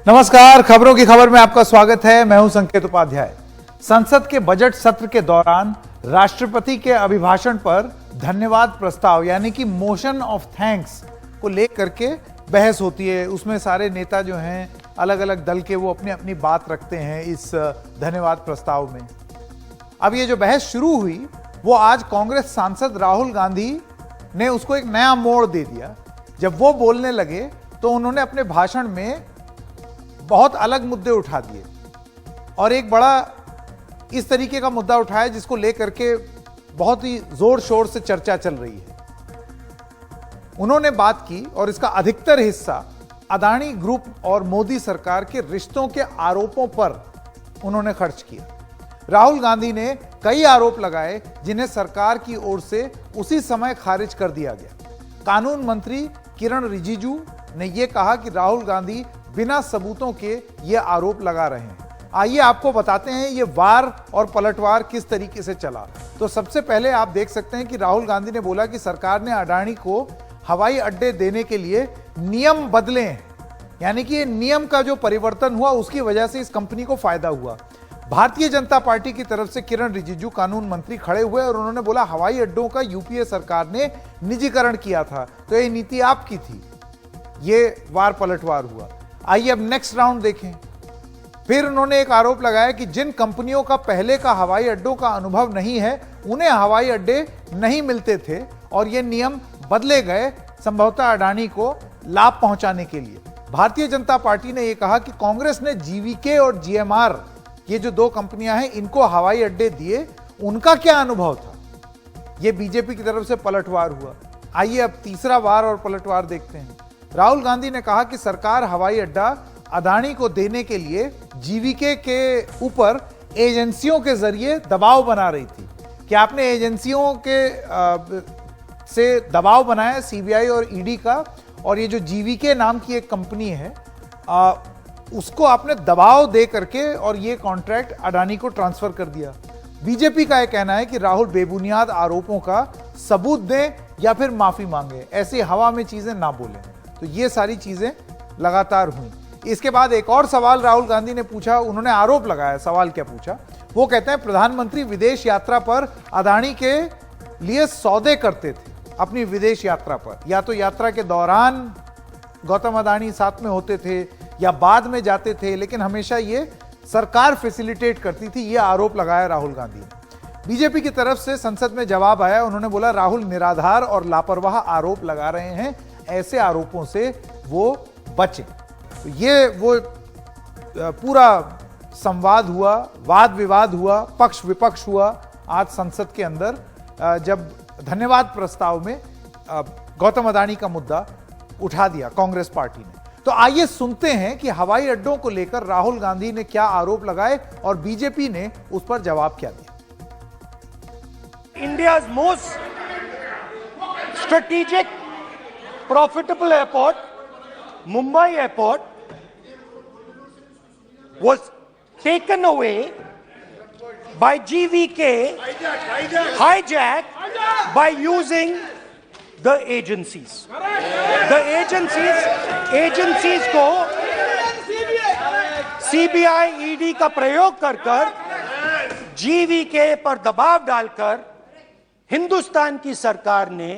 नमस्कार, खबरों की खबर में आपका स्वागत है। मैं हूं संकेत उपाध्याय। संसद के बजट सत्र के दौरान राष्ट्रपति के अभिभाषण पर धन्यवाद प्रस्ताव यानी कि मोशन ऑफ थैंक्स को लेकर के बहस होती है। उसमें सारे नेता जो हैं अलग अलग दल के, वो अपनी अपनी बात रखते हैं इस धन्यवाद प्रस्ताव में। अब ये जो बहस शुरू हुई वो आज कांग्रेस सांसद राहुल गांधी ने उसको एक नया मोड़ दे दिया। जब वो बोलने लगे तो उन्होंने अपने भाषण में बहुत अलग मुद्दे उठा दिए और एक बड़ा इस तरीके का मुद्दा उठाया जिसको लेकर के बहुत ही जोर शोर से चर्चा चल रही है। उन्होंने बात की और इसका अधिकतर हिस्सा अदानी ग्रुप और मोदी सरकार के रिश्तों के आरोपों पर उन्होंने खर्च किया। राहुल गांधी ने कई आरोप लगाए जिन्हें सरकार की ओर से उसी समय खारिज कर दिया गया। कानून मंत्री किरण रिजिजू ने यह कहा कि राहुल गांधी बिना सबूतों के ये आरोप लगा रहे हैं। आइए आपको बताते हैं ये वार और पलटवार किस तरीके से चला। तो सबसे पहले आप देख सकते हैं कि राहुल गांधी ने बोला कि सरकार ने अडानी को हवाई अड्डे देने के लिए नियम बदले हैं, यानी कि ये नियम का जो परिवर्तन हुआ उसकी वजह से इस कंपनी को फायदा हुआ। भारतीय जनता पार्टी की तरफ से किरण रिजिजू कानून मंत्री खड़े हुए और उन्होंने बोला हवाई अड्डों का यूपीए सरकार ने निजीकरण किया था, तो ये नीति आपकी थी। ये वार पलटवार हुआ। आइए अब नेक्स्ट राउंड देखें। फिर उन्होंने एक आरोप लगाया कि जिन कंपनियों का पहले का हवाई अड्डों का अनुभव नहीं है उन्हें हवाई अड्डे नहीं मिलते थे और ये नियम बदले गए संभवतः अडानी को लाभ पहुंचाने के लिए। भारतीय जनता पार्टी ने यह कहा कि कांग्रेस ने जीवीके और जीएमआर, ये जो दो कंपनियां हैं, इनको हवाई अड्डे दिए, उनका क्या अनुभव था। यह बीजेपी की तरफ से पलटवार हुआ। आइए अब तीसरा वार और पलटवार देखते हैं। राहुल गांधी ने कहा कि सरकार हवाई अड्डा अडानी को देने के लिए जीवीके के ऊपर एजेंसियों के जरिए दबाव बना रही थी। कि आपने एजेंसियों के से दबाव बनाया, सीबीआई और ईडी का, और ये जो जीवीके नाम की एक कंपनी है उसको आपने दबाव दे करके और ये कॉन्ट्रैक्ट अडानी को ट्रांसफर कर दिया। बीजेपी का यह कहना है कि राहुल बेबुनियाद आरोपों का सबूत दें या फिर माफी मांगे, ऐसी हवा में चीजें ना बोलें। तो ये सारी चीजें लगातार हुई। इसके बाद एक और सवाल राहुल गांधी ने पूछा। उन्होंने आरोप लगाया, सवाल क्या पूछा, वो कहते हैं प्रधानमंत्री विदेश यात्रा पर अडानी के लिए सौदे करते थे अपनी विदेश यात्रा पर, या तो यात्रा के दौरान गौतम अडानी साथ में होते थे या बाद में जाते थे, लेकिन हमेशा ये सरकार फैसिलिटेट करती थी। ये आरोप लगाया राहुल गांधी ने। बीजेपी की तरफ से संसद में जवाब आया। उन्होंने बोला राहुल निराधार और लापरवाह आरोप लगा रहे हैं, ऐसे आरोपों से वो बचें। तो ये वो पूरा संवाद हुआ, वाद विवाद हुआ, पक्ष विपक्ष हुआ आज संसद के अंदर, जब धन्यवाद प्रस्ताव में गौतम अडानी का मुद्दा उठा दिया कांग्रेस पार्टी ने। तो आइए सुनते हैं कि हवाई अड्डों को लेकर राहुल गांधी ने क्या आरोप लगाए और बीजेपी ने उस पर जवाब क्या दिया। India's most strategic, profitable airport, Mumbai Airport, was taken away by GVK, hijacked by using the agencies. The agencies को CBI, ED का प्रयोग कर GVK पर दबाव डालकर हिंदुस्तान की सरकार ने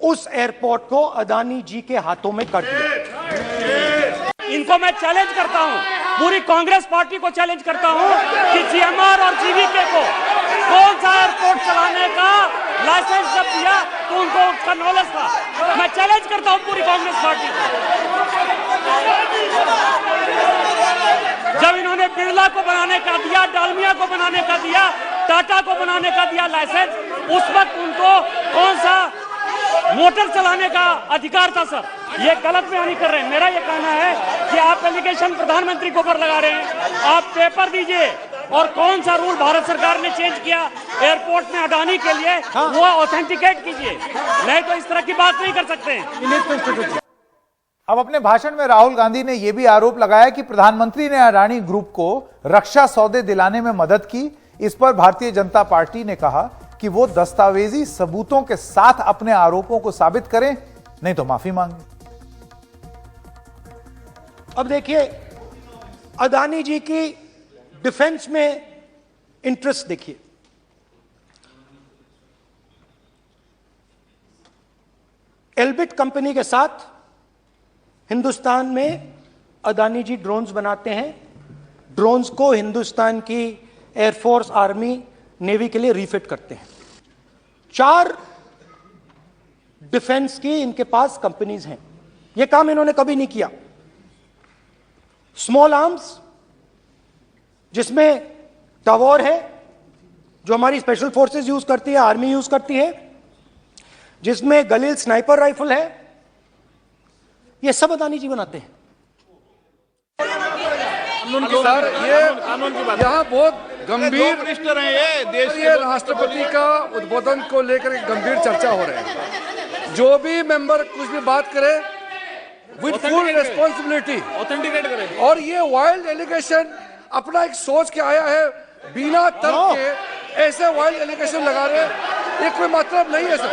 उस एयरपोर्ट को अडानी जी के हाथों में कर दिया। इनको मैं चैलेंज करता हूं, पूरी कांग्रेस पार्टी को चैलेंज करता हूं कि जीएमआर और जीवीके को कौन सा एयरपोर्ट चलाने का लाइसेंस जब दिया तो उनको उसका नॉलेज था। मैं चैलेंज करता हूं पूरी कांग्रेस पार्टी को। जब इन्होंने बिरला को बनाने का दिया, डालमिया को बनाने का दिया, टाटा को बनाने का दिया लाइसेंस, उस वक्त उनको कौन सा मोटर चलाने का अधिकार था। सर, ये गलत बयानी कर रहे हैं। मेरा ये कहना है कि आप एलिगेशन प्रधानमंत्री को ऊपर लगा रहे हैं, आप पेपर दीजिए और कौन सा रूल भारत सरकार ने चेंज किया एयरपोर्ट में अडानी के लिए, वो ऑथेंटिकेट कीजिए, नहीं तो इस तरह की बात नहीं कर सकते हैं। अब अपने भाषण में राहुल गांधी ने यह भी आरोप लगाया कि प्रधानमंत्री ने अडानी ग्रुप को रक्षा सौदे दिलाने में मदद की। इस पर भारतीय जनता पार्टी ने कहा कि वो दस्तावेजी सबूतों के साथ अपने आरोपों को साबित करें, नहीं तो माफी मांगे। अब देखिए, अदानी जी की डिफेंस में इंटरेस्ट देखिए। एल्बिट कंपनी के साथ हिंदुस्तान में अदानी जी ड्रोन्स बनाते हैं। ड्रोन्स को हिंदुस्तान की एयरफोर्स, आर्मी, नेवी के लिए रीफिट करते हैं। 4 डिफेंस की इनके पास कंपनीज हैं। यह काम इन्होंने कभी नहीं किया। स्मॉल आर्म्स, जिसमें टावर है जो हमारी स्पेशल फोर्सेस यूज करती है, आर्मी यूज करती है, जिसमें गलील स्नाइपर राइफल है, ये सब अदानी जी बनाते हैं। सर, ये यहाँ बहुत गंभीर मिनिस्टर हैं ये देश के। राष्ट्रपति का उद्बोधन को लेकर एक गंभीर चर्चा हो रही है। जो भी मेंबर कुछ भी बात करे विद फुल रिस्पॉन्सिबिलिटी ऑथेंटिकेट करे। और ये वाइल्ड एलिगेशन अपना एक सोच के आया है, बिना तर्क के ऐसे वाइल्ड एलिगेशन लगा रहे, ये कोई मतलब नहीं है सर।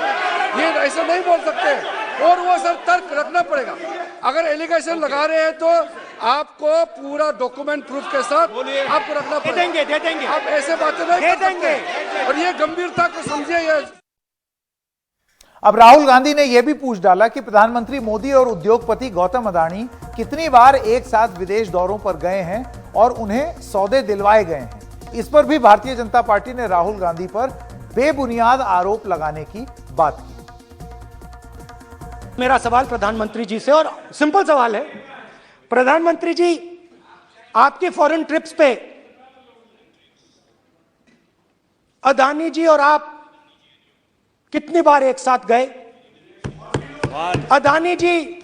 ये ऐसे नहीं बोल सकते। और वो सर तर्क रखना पड़ेगा। अगर एलिगेशन लगा रहे हैं तो आपको पूरा डॉक्यूमेंट प्रूफ के साथ आपको रखना पड़ेगा। दे देंगे। आप ऐसे बातें नहीं कर सकते। और ये गंभीरता को समझिए। ये अब राहुल गांधी ने यह भी पूछ डाला कि प्रधानमंत्री मोदी और उद्योगपति गौतम अडानी कितनी बार एक साथ विदेश दौरों पर गए हैं और उन्हें सौदे दिलवाए गए हैं। इस पर भी भारतीय जनता पार्टी ने राहुल गांधी पर बेबुनियाद आरोप लगाने की बात की। मेरा सवाल प्रधानमंत्री जी से, और सिंपल सवाल है, प्रधानमंत्री जी, आपकी फॉरेन ट्रिप्स पे अदानी जी और आप कितनी बार एक साथ गए? Adani ji,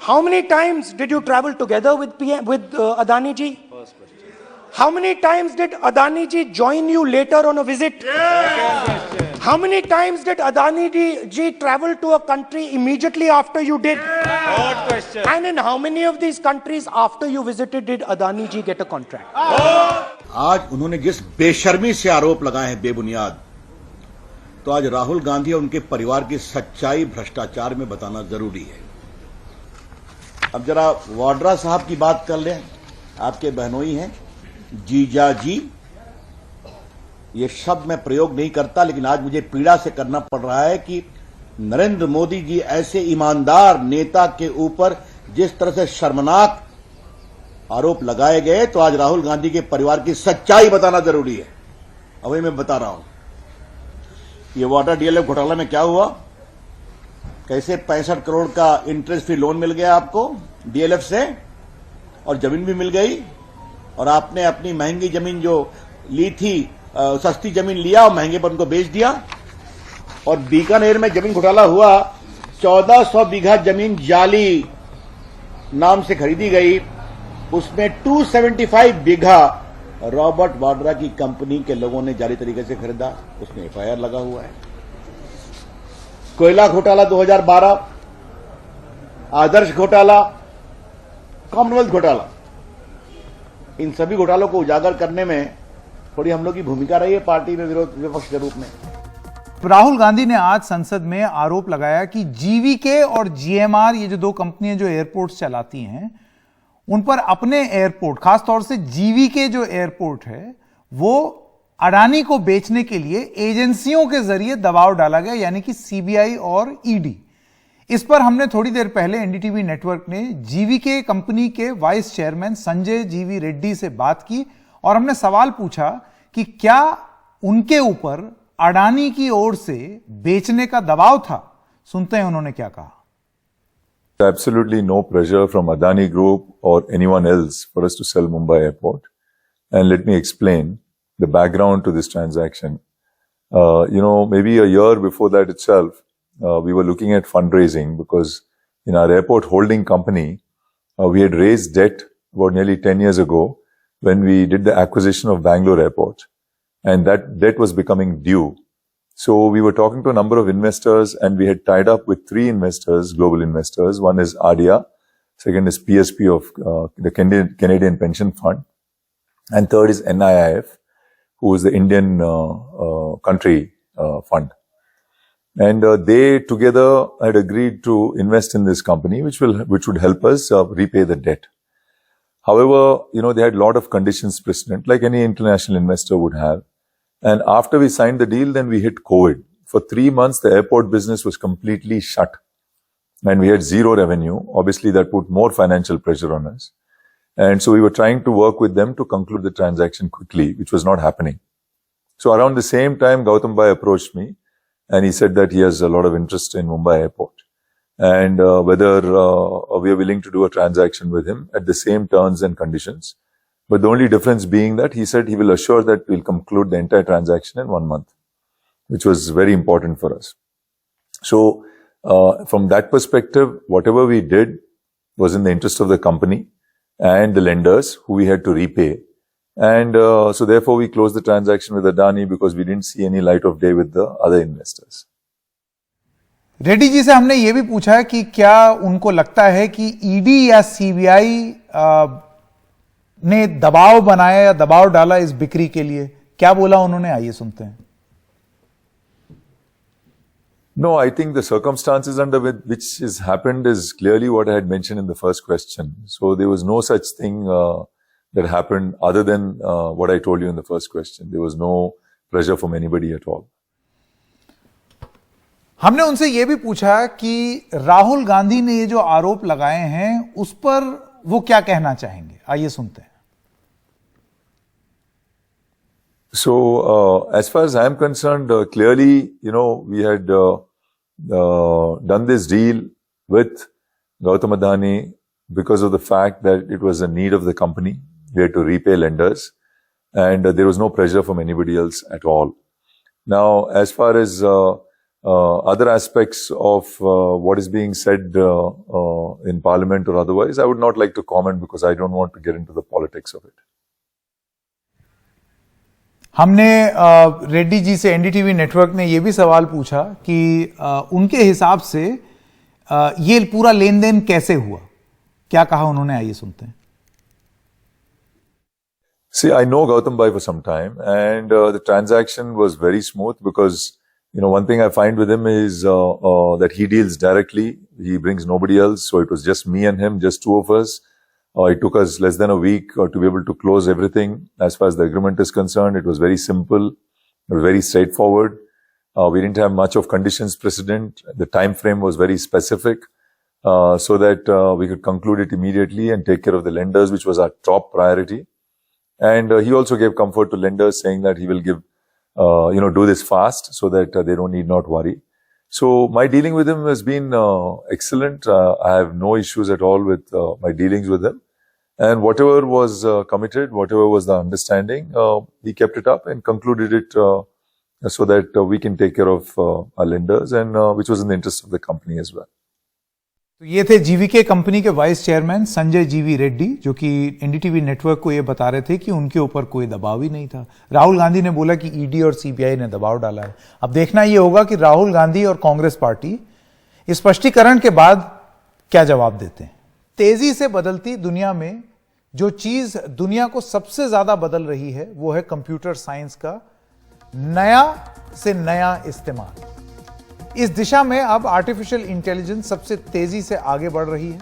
how many times did you travel together with Adani ji? How many times did Adani ji join you later on a visit? How many times did Adani ji travel to a country immediately after you did? Good question. And in how many of these countries after you visited did Adani ji get a contract? आज उन्होंने जिस बेशर्मी से आरोप लगाए हैं बेबुनियाद, तो आज राहुल गांधी और उनके परिवार की सच्चाई भ्रष्टाचार में बताना जरूरी है। अब जरा वाड्रा साहब की बात कर लें। आपके बहनोई हैं, जीजा जी। ये शब्द मैं प्रयोग नहीं करता, लेकिन आज मुझे पीड़ा से करना पड़ रहा है कि नरेंद्र मोदी जी ऐसे ईमानदार नेता के ऊपर जिस तरह से शर्मनाक आरोप लगाए गए, तो आज राहुल गांधी के परिवार की सच्चाई बताना जरूरी है। अभी मैं बता रहा हूं, ये वाटर डीएलएफ घोटाला में क्या हुआ, कैसे 65 करोड़ का इंटरेस्ट फ्री लोन मिल गया आपको डीएलएफ से, और जमीन भी मिल गई, और आपने अपनी महंगी जमीन जो ली थी, सस्ती जमीन लिया और महंगे पर उनको बेच दिया। और बीकानेर में जमीन घोटाला हुआ, 1400 बीघा जमीन जाली नाम से खरीदी गई, उसमें 275 बीघा रॉबर्ट वाड्रा की कंपनी के लोगों ने जाली तरीके से खरीदा, उसमें एफआईआर लगा हुआ है। कोयला घोटाला 2012, आदर्श घोटाला, कॉमनवेल्थ घोटाला, इन सभी घोटालों को उजागर करने में थोड़ी हम लोग की भूमिका रही है पार्टी में विपक्ष के रूप में। राहुल गांधी ने आज संसद में आरोप लगाया कि जीवीके और जीएमआर, ये जो 2 कंपनियां जो एयरपोर्ट्स चलाती हैं, उन पर अपने एयरपोर्ट, खासतौर से जीवीके जो एयरपोर्ट है, वो अडानी को बेचने के लिए एजेंसियों के जरिए दबाव डाला गया, यानी कि सीबीआई और ईडी। इस पर हमने थोड़ी देर पहले एनडीटीवी नेटवर्क ने जीवीके कंपनी के वाइस चेयरमैन संजय जीवी रेड्डी से बात की और हमने सवाल पूछा कि क्या उनके ऊपर अडानी की ओर से बेचने का दबाव था। सुनते हैं उन्होंने क्या कहा। Absolutely no pressure from Adani Group or anyone else for us to sell Mumbai Airport. And let me explain the background to this transaction. Maybe a year before that itself, we were looking at fundraising because in our airport holding company, we had raised debt about nearly 10 years ago when we did the acquisition of Bangalore Airport, and that debt was becoming due. So we were talking to a number of investors, and we had tied up with 3 investors, global investors. One is ADIA, second is PSP of the Canadian Pension Fund, and third is NIIF, who is the Indian country fund. And they together had agreed to invest in this company, which would help us repay the debt. However, they had a lot of conditions precedent, like any international investor would have. And after we signed the deal, then we hit COVID. For 3 months, the airport business was completely shut. And we had zero revenue. Obviously, that put more financial pressure on us. And so we were trying to work with them to conclude the transaction quickly, which was not happening. So around the same time, Gautam Bhai approached me and he said that he has a lot of interest in Mumbai Airport. And whether we are willing to do a transaction with him at the same terms and conditions. But the only difference being that he said he will assure that we'll conclude the entire transaction in 1 month, which was very important for us. So from that perspective, whatever we did was in the interest of the company and the lenders who we had to repay. And so therefore we closed the transaction with Adani because we didn't see any light of day with the other investors. Reddy ji से हमने ये भी पूछा है कि क्या उनको लगता है कि ईडी या सीबीआई ने दबाव बनाया या दबाव डाला इस बिक्री के लिए, क्या बोला उन्होंने, आइए सुनते हैं. No, I think the circumstances under which has happened is clearly what I had mentioned in the first question. So there was no such thing that happened other than what I told you in the first question. There was no pressure from anybody at all. हमने उनसे यह भी पूछा कि राहुल गांधी ने ये जो आरोप लगाए हैं उस पर वो क्या कहना चाहेंगे, आइए सुनते हैं. So as far as I am concerned, clearly, we had done this deal with Gautam Adani because of the fact that it was a need of the company. We had to repay lenders and there was no pressure from anybody else at all. Now, as far as other aspects of what is being said in Parliament or otherwise, I would not like to comment because I don't want to get into the politics of it. हमने रेड्डी जी से NDTV network ने यह भी सवाल पूछा कि उनके हिसाब से ये पूरा लेन देन कैसे हुआ, क्या कहा उन्होंने, आइए सुनते हैं. See, I know Gautam Bhai for some time and the transaction was very smooth because one thing I find with him is that he deals directly. He brings nobody else. So it was just me and him, just two of us. It took us less than a week to be able to close everything. As far as the agreement is concerned, it was very simple, very straightforward. We didn't have much of conditions precedent. The time frame was very specific so that we could conclude it immediately and take care of the lenders, which was our top priority. And he also gave comfort to lenders saying that he will give do this fast so that they need not worry. So my dealing with him has been excellent. I have no issues at all with my dealings with him. And whatever was committed, whatever was the understanding, he kept it up and concluded it so that we can take care of our lenders and which was in the interest of the company as well. तो ये थे GVK company के vice chairman Sanjay जीवी रेड्डी, जो कि NDTV network को ये बता रहे थे कि उनके ऊपर कोई दबाव ही नहीं था. राहुल गांधी ने बोला कि ईडी और सीबीआई ने दबाव डाला है. अब देखना ये होगा कि राहुल गांधी और कांग्रेस पार्टी स्पष्टीकरण के बाद क्या जवाब देते हैं. तेजी से बदलती दुनिया में जो चीज दुनिया को सबसे ज्यादा बदल रही है वो है कंप्यूटर साइंस का नया से नया इस्तेमाल. इस दिशा में अब आर्टिफिशियल इंटेलिजेंस सबसे तेजी से आगे बढ़ रही है.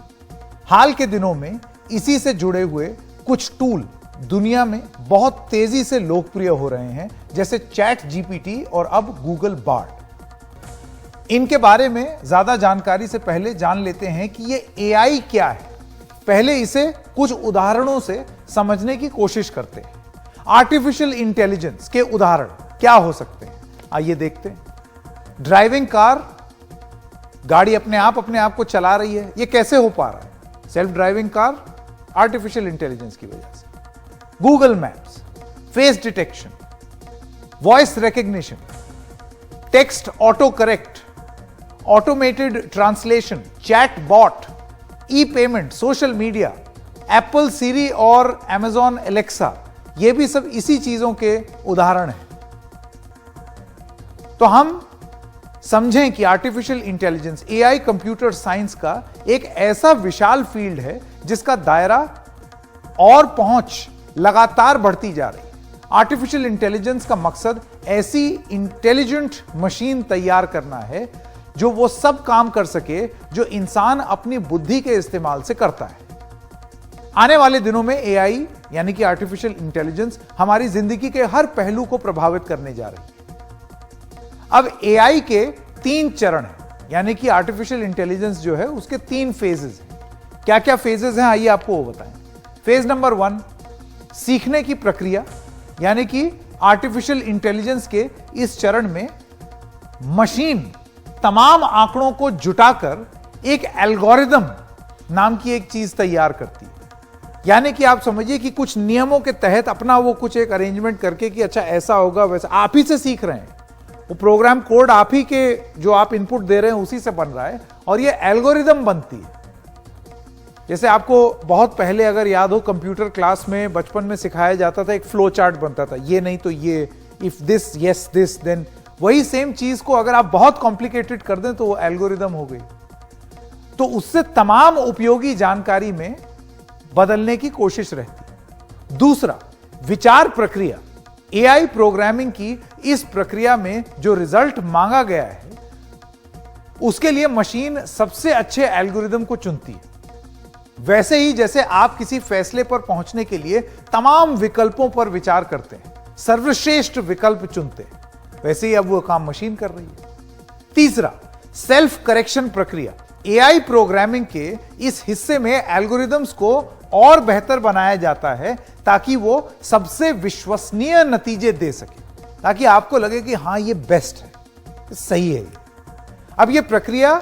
हाल के दिनों में इसी से जुड़े हुए कुछ टूल दुनिया में बहुत तेजी से लोकप्रिय हो रहे हैं, जैसे चैट जीपीटी और अब गूगल बार्ड. इनके बारे में ज्यादा जानकारी से पहले जान लेते हैं कि ये एआई क्या है. पहले इसे कुछ उदाहरणों से समझने की कोशिश करते हैं. आर्टिफिशियल इंटेलिजेंस के उदाहरण क्या हो सकते हैं, आइए देखते हैं. ड्राइविंग कार, गाड़ी अपने आप को चला रही है. यह कैसे हो पा रहा है? Self driving car artificial intelligence की वजह से. Google maps, face detection, voice recognition, text auto correct, automated translation, chat bot, e payment, social media, Apple Siri और अमेजॉन एलेक्सा, ये भी सब इसी चीजों के उदाहरण हैं. तो हम समझें कि artificial intelligence, AI, computer science का एक ऐसा विशाल फील्ड है जिसका दायरा और पहुंच लगातार बढ़ती जा रही है. आर्टिफिशियल इंटेलिजेंस का मकसद ऐसी इंटेलिजेंट मशीन तैयार करना है जो वो सब काम कर सके जो इंसान अपनी बुद्धि के इस्तेमाल से करता है. आने वाले दिनों में एआई यानी कि आर्टिफिशियल इंटेलिजेंस हमारी जिंदगी के हर पहलू को प्रभावित करने जा रही है। अब एआई के 3 चरण हैं, यानी कि आर्टिफिशियल इंटेलिजेंस जो है उसके 3 फेजेस हैं। क्या क्या फेजेस हैं आइए आपको वो बताएं। फेज नंबर 1 सीखने की प्रक्रिया, यानी कि आर्टिफिशियल इंटेलिजेंस के इस चरण में मशीन तमाम आंकड़ों को जुटाकर एक एल्गोरिदम नाम की एक चीज तैयार करती है। यानी कि आप समझिए कि कुछ नियमों के तहत अपना वो कुछ एक अरेंजमेंट करके कि अच्छा ऐसा होगा वैसा, आप ही से सीख रहे हैं। वो प्रोग्राम कोड आप ही के जो आप इनपुट दे रहे हैं उसी से बन रहा है और ये एल्गोरिदम बनती है। जैसे आपको बहुत पहले अगर याद हो कंप्यूटर क्लास में बचपन में सिखाया जाता था, एक फ्लो चार्ट बनता था, ये नहीं तो ये, if this yes this then. वही सेम चीज को अगर आप बहुत कॉम्प्लिकेटेड कर दें तो वो एल्गोरिदम हो गई। तो उससे तमाम उपयोगी जानकारी में बदलने की कोशिश रहती। दूसरा, विचार प्रक्रिया। एआई प्रोग्रामिंग की इस प्रक्रिया में जो रिजल्ट मांगा गया है उसके लिए मशीन सबसे अच्छे एल्गोरिदम को चुनती है। वैसे ही जैसे आप किसी फैसले पर पहुंचने के लिए तमाम विकल्पों पर विचार करते हैं, सर्वश्रेष्ठ विकल्प चुनते हैं, वैसे ही अब वो काम मशीन कर रही है। तीसरा, सेल्फ करेक्शन प्रक्रिया। एआई प्रोग्रामिंग के इस हिस्से में एल्गोरिदम्स को और बेहतर बनाया जाता है ताकि वो सबसे विश्वसनीय नतीजे दे सके, ताकि आपको लगे कि हां ये बेस्ट है, सही है ये। अब ये प्रक्रिया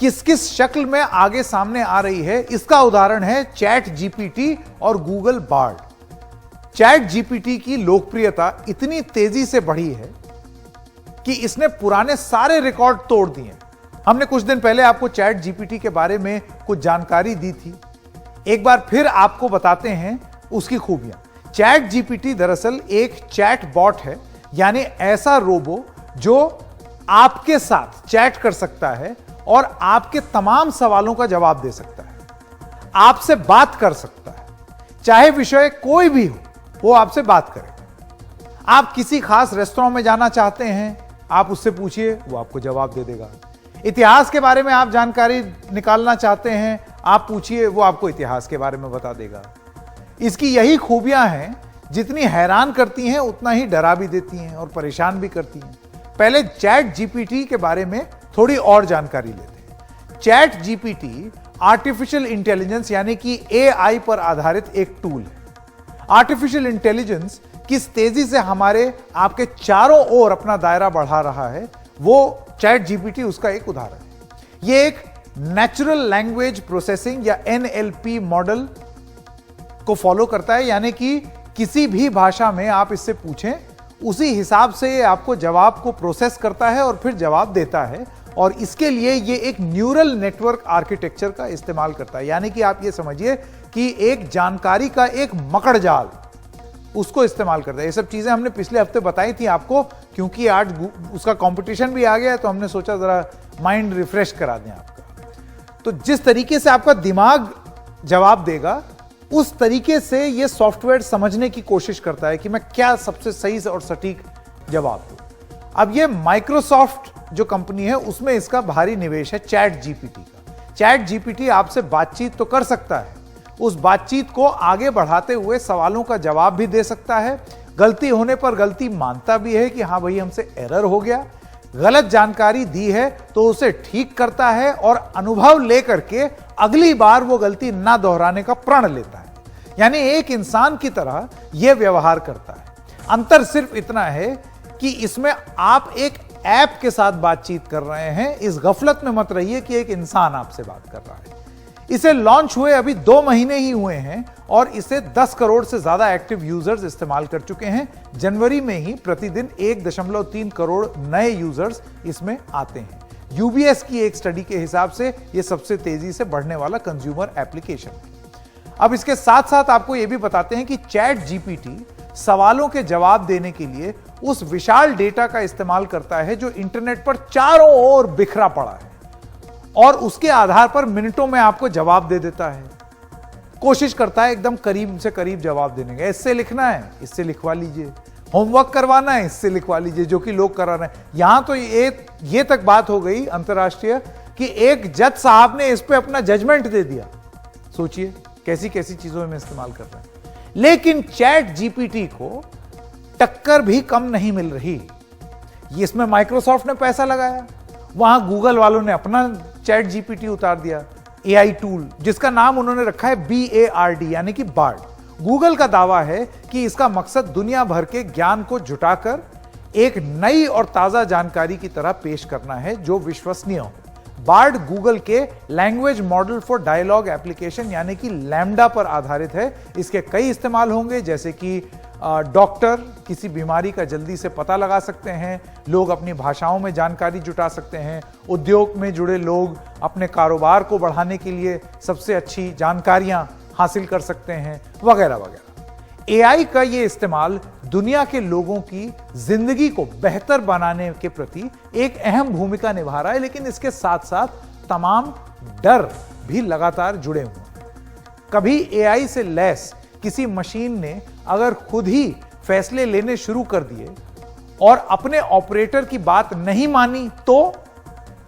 किस किस शक्ल में आगे सामने आ रही है, इसका उदाहरण है चैट जीपीटी और गूगल बार्ड। चैट जीपीटी की लोकप्रियता इतनी तेजी से बढ़ी है कि इसने पुराने सारे रिकॉर्ड तोड़ दिए। हमने कुछ दिन पहले आपको चैट जीपीटी के बारे में कुछ जानकारी दी थी, एक बार फिर आपको बताते हैं उसकी खूबियां। चैट जीपीटी दरअसल एक चैट बॉट है, यानी ऐसा रोबो जो आपके साथ चैट कर सकता है और आपके तमाम सवालों का जवाब दे सकता है, आपसे बात कर सकता है, चाहे विषय कोई भी हो वो आपसे बात करे। आप किसी खास रेस्तरां में जाना चाहते हैं, आप उससे पूछिए, वो आपको जवाब दे देगा। इतिहास के बारे में आप जानकारी निकालना चाहते हैं, आप पूछिए, वो आपको इतिहास के बारे में बता देगा। इसकी यही खूबियां हैं, जितनी हैरान करती हैं उतना ही डरा भी देती हैं और परेशान भी करती हैं। पहले चैट जीपीटी के बारे में थोड़ी और जानकारी लेते हैं। चैट जीपीटी आर्टिफिशियल इंटेलिजेंस यानी कि एआई पर आधारित एक टूल है। आर्टिफिशियल इंटेलिजेंस किस तेजी से हमारे आपके चारों ओर अपना दायरा बढ़ा रहा है, वो चैट जीपीटी उसका एक उदाहरण है। यह एक नेचुरल लैंग्वेज प्रोसेसिंग या एनएलपी मॉडल को फॉलो करता है, यानी कि किसी भी भाषा में आप इससे पूछें उसी हिसाब से ये आपको जवाब को प्रोसेस करता है और फिर जवाब देता है। और इसके लिए ये एक न्यूरल नेटवर्क आर्किटेक्चर का इस्तेमाल करता है, यानी कि आप ये समझिए कि एक जानकारी का एक मकड़ जाल उसको इस्तेमाल करता है। ये सब चीजें हमने पिछले हफ्ते बताई थी आपको, क्योंकि आज उसका कंपटीशन भी आ गया है तो हमने सोचा जरा माइंड रिफ्रेश करा दें आपका। तो जिस तरीके से आपका दिमाग जवाब देगा उस तरीके से यह सॉफ्टवेयर समझने की कोशिश करता है कि मैं क्या सबसे सही और सटीक जवाब दूं। अब यह माइक्रोसॉफ्ट जो कंपनी है उसमें इसका भारी निवेश है चैट जीपीटी का। चैट जीपीटी आपसे बातचीत तो कर सकता है, उस बातचीत को आगे बढ़ाते हुए सवालों का जवाब भी दे सकता है, गलती होने पर गलती मानता भी है कि हां भाई हमसे एरर हो गया, गलत जानकारी दी है तो उसे ठीक करता है और अनुभव लेकर के अगली बार वो गलती ना दोहराने का प्रण लेता है। यानी एक इंसान की तरह यह व्यवहार करता है। अंतर सिर्फ इतना है कि इसमें आप एक ऐप के साथ बातचीत कर रहे हैं। इस गफलत में मत रहिए कि एक इंसान आपसे बात कर रहा है। इसे लॉन्च हुए अभी 2 महीने ही हुए हैं और इसे 10 करोड़ से ज्यादा एक्टिव यूजर्स इस्तेमाल कर चुके हैं। जनवरी में ही प्रतिदिन 1.3 करोड़ नए यूजर्स इसमें आते हैं। यूबीएस की एक स्टडी के हिसाब से यह सबसे तेजी से बढ़ने वाला कंज्यूमर एप्लीकेशन है। अब इसके साथ साथ आपको यह भी बताते हैं कि चैट जीपीटी सवालों के जवाब देने के लिए उस विशाल डेटा का इस्तेमाल करता है जो इंटरनेट पर चारों ओर बिखरा पड़ा है और उसके आधार पर मिनटों में आपको जवाब दे देता है। कोशिश करता है एकदम करीब से करीब जवाब देने का। इससे लिखना है, इससे लिखवा लीजिए, होमवर्क करवाना है, इससे लिखवा लीजिए, जो कि लोग करा रहे हैं। यहां तो ये तक बात हो गई अंतर्राष्ट्रीय कि एक जज साहब ने इस पे अपना जजमेंट दे दिया। सोचिए कैसी कैसी चीजों में इस्तेमाल कर रहे हैं। लेकिन चैट जीपीटी को टक्कर भी कम नहीं मिल रही। इसमें माइक्रोसॉफ्ट ने पैसा लगाया, वहां गूगल वालों ने अपना चैट जीपीटी उतार दिया, एआई टूल, जिसका नाम उन्होंने रखा है BARD यानी कि बार्ड। गूगल का दावा है कि इसका मकसद दुनिया भर के ज्ञान को जुटाकर एक नई और ताजा जानकारी की तरह पेश करना है जो विश्वसनीय हो। बार्ड गूगल के language model for dialogue application यानी कि लैम्डा पर आधारित है। इसके कई इस्तेमाल होंगे, जैसे कि डॉक्टर किसी बीमारी का जल्दी से पता लगा सकते हैं, लोग अपनी भाषाओं में जानकारी जुटा सकते हैं, उद्योग में जुड़े लोग अपने कारोबार को बढ़ाने के लिए सबसे अच्छी जानकारियां हासिल कर सकते हैं, वगैरह वगैरह। एआई का यह इस्तेमाल दुनिया के लोगों की जिंदगी को बेहतर बनाने के प्रति एक अहम भूमिका निभा रहा है, लेकिन इसके साथ साथ तमाम डर भी लगातार जुड़े हुए हैं। कभी एआई से लैस किसी मशीन ने अगर खुद ही फैसले लेने शुरू कर दिए और अपने ऑपरेटर की बात नहीं मानी, तो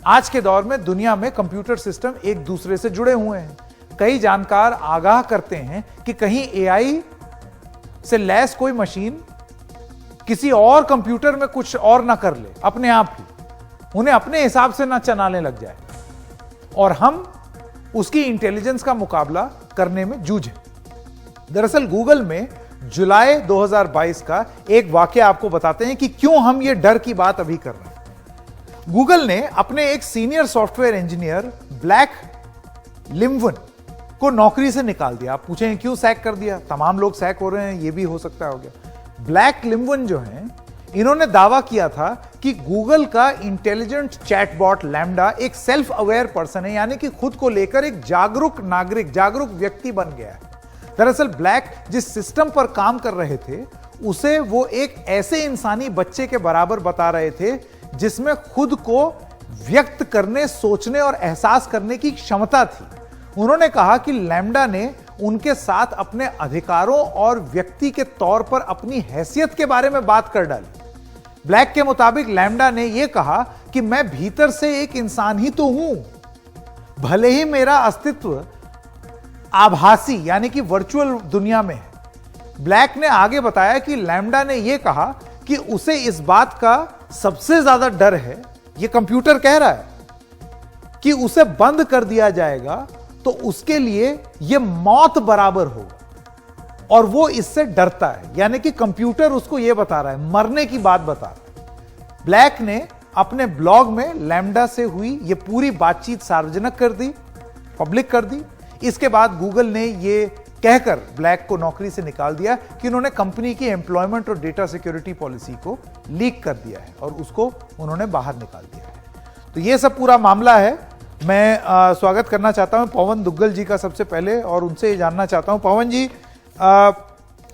आज के दौर में दुनिया में कंप्यूटर सिस्टम एक दूसरे से जुड़े हुए हैं। कई जानकार आगाह करते हैं कि कहीं एआई से लैस कोई मशीन किसी और कंप्यूटर में कुछ और ना कर ले अपने आप ही, उन्हें अपने हिसाब से ना चलाने लग जाए और हम उसकी इंटेलिजेंस का मुकाबला करने में जूझे। दरअसल गूगल में जुलाई 2022 का एक वाकया आपको बताते हैं कि क्यों हम ये डर की बात अभी कर रहे हैं। गूगल ने अपने एक सीनियर सॉफ्टवेयर इंजीनियर ब्लैक लिम्वन को नौकरी से निकाल दिया। आप पूछें क्यों सैक कर दिया? तमाम लोग सैक हो रहे हैं, ये भी हो सकता हो गया। ब्लैक लिम्वन जो हैं, इन्होंने दावा किया था कि गूगल का इंटेलिजेंट चैटबॉट लैम्डा एक सेल्फ अवेयर पर्सन है, यानी कि खुद को लेकर एक जागरूक नागरिक, जागरूक व्यक्ति बन गया है। दरअसल ब्लैक जिस सिस्टम पर काम कर रहे थे, उसे वो एक ऐसे इंसानी बच्चे के बराबर बता रहे थे जिसमें खुद को व्यक्त करने, सोचने और एहसास करने की क्षमता थी। उन्होंने कहा कि लैम्डा ने उनके साथ अपने अधिकारों और व्यक्ति के तौर पर अपनी हैसियत के बारे में बात कर डाली। ब्लैक के मुताबिक लैम्डा ने यह कहा कि मैं भीतर से एक इंसान ही तो हूं, भले ही मेरा अस्तित्व आभासी यानी कि वर्चुअल दुनिया में है। ब्लैक ने आगे बताया कि लैम्डा ने यह कहा कि उसे इस बात का सबसे ज्यादा डर है, यह कंप्यूटर कह रहा है, कि उसे बंद कर दिया जाएगा तो उसके लिए यह मौत बराबर होगा और वो इससे डरता है। यानी कि कंप्यूटर उसको यह बता रहा है, मरने की बात बता रहा है। ब्लैक ने अपने ब्लॉग में लैम्डा से हुई यह पूरी बातचीत सार्वजनिक कर दी, पब्लिक कर दी। इसके बाद गूगल ने यह कहकर ब्लैक को नौकरी से निकाल दिया कि उन्होंने कंपनी की एम्प्लॉयमेंट और डेटा सिक्योरिटी पॉलिसी को लीक कर दिया है और उसको उन्होंने बाहर निकाल दिया है। तो यह सब पूरा मामला है। मैं स्वागत करना चाहता हूं पवन दुग्गल जी का सबसे पहले, और उनसे ये जानना चाहता हूं, पवन जी,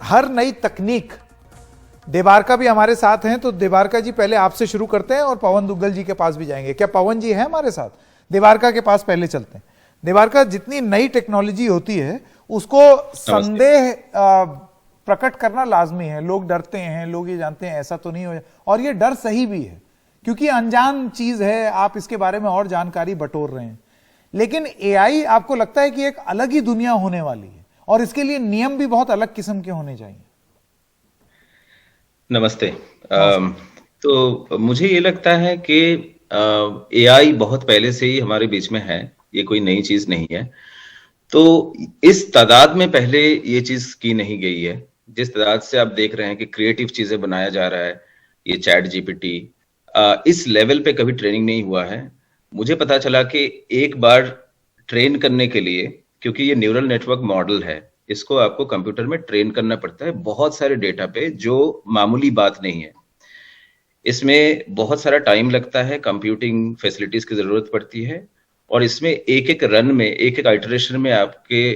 हर नई तकनीक, देबारका भी हमारे साथ हैं, तो देबारका जी पहले आपसे शुरू करते हैं और पवन दुग्गल जी के पास भी जाएंगे। क्या पवन जी हैं हमारे साथ? देबारका के पास पहले चलते हैं। देबारका, जितनी नई टेक्नोलॉजी होती है उसको संदेह प्रकट करना लाजमी है। लोग डरते हैं, लोग ये जानते हैं ऐसा तो नहीं हो, और ये डर सही भी है क्योंकि अनजान चीज है, आप इसके बारे में और जानकारी बटोर रहे हैं। लेकिन एआई आपको लगता है कि एक अलग ही दुनिया होने वाली है और इसके लिए नियम भी बहुत अलग किस्म के होने चाहिए। नमस्ते। तो मुझे ये लगता है कि एआई बहुत पहले से ही हमारे बीच में है, ये कोई नई चीज नहीं है। तो इस तादाद में पहले ये चीज की नहीं गई है जिस तादाद से आप देख रहे हैं कि क्रिएटिव चीजें बनाया जा रहा है। ये चैट जीपीटी इस लेवल पे कभी ट्रेनिंग नहीं हुआ है। मुझे पता चला कि एक बार ट्रेन करने के लिए, क्योंकि ये न्यूरल नेटवर्क मॉडल है, इसको आपको कंप्यूटर में ट्रेन करना पड़ता है बहुत सारे डेटा पे, जो मामूली बात नहीं है। इसमें बहुत सारा टाइम लगता है, कंप्यूटिंग फैसिलिटीज की जरूरत पड़ती है, और इसमें एक एक रन में, एक एक आइटरेशन में आपके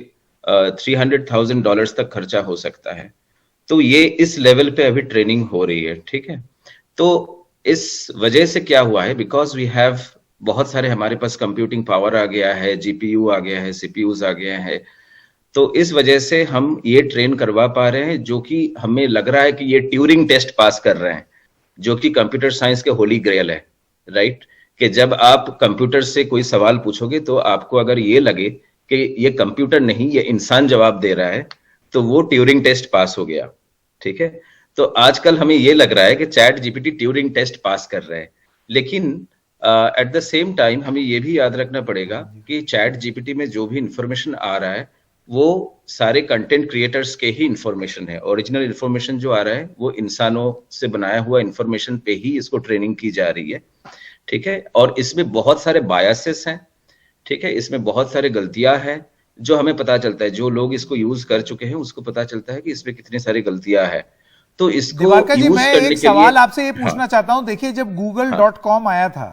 $300,000 तक खर्चा हो सकता है। तो ये इस लेवल पे अभी ट्रेनिंग हो रही है, ठीक है। तो इस वजह से क्या हुआ है, बिकॉज वी हैव बहुत सारे, हमारे पास कंप्यूटिंग पावर आ गया है, जीपीयू आ गया है, सीपीयूज आ गया है, तो इस वजह से हम ये ट्रेन करवा पा रहे हैं, जो कि हमें लग रहा है कि ये ट्यूरिंग टेस्ट पास कर रहे हैं, जो कि कंप्यूटर साइंस के होली ग्रेल है, राइट। कि जब आप कंप्यूटर से कोई सवाल पूछोगे तो आपको अगर ये लगे कि ये कंप्यूटर नहीं, ये इंसान जवाब दे रहा है, तो वो ट्यूरिंग टेस्ट पास हो गया। ठीक है, तो आजकल हमें ये लग रहा है कि ChatGPT Turing test pass कर रहा है, लेकिन एट द सेम टाइम हमें ये भी याद रखना पड़ेगा कि चैट जीपीटी में जो भी इंफॉर्मेशन आ रहा है वो सारे कंटेंट क्रिएटर्स के ही इंफॉर्मेशन है। ओरिजिनल इंफॉर्मेशन जो आ रहा है वो इंसानों से बनाया हुआ इंफॉर्मेशन पे ही इसको ट्रेनिंग की जा रही है। ठीक है, और इसमें बहुत सारे बायसेस हैं। ठीक है, इसमें बहुत सारे गलतियां हैं जो हमें पता चलता है, जो लोग इसको यूज कर चुके हैं उसको पता चलता है कि इसमें कितनी सारी गलतियां हैं। तो इसको दिवाकर जी, यूज मैं करने एक के सवाल लिए, आपसे ये पूछना चाहता हूं। देखिए, जब google.com आया था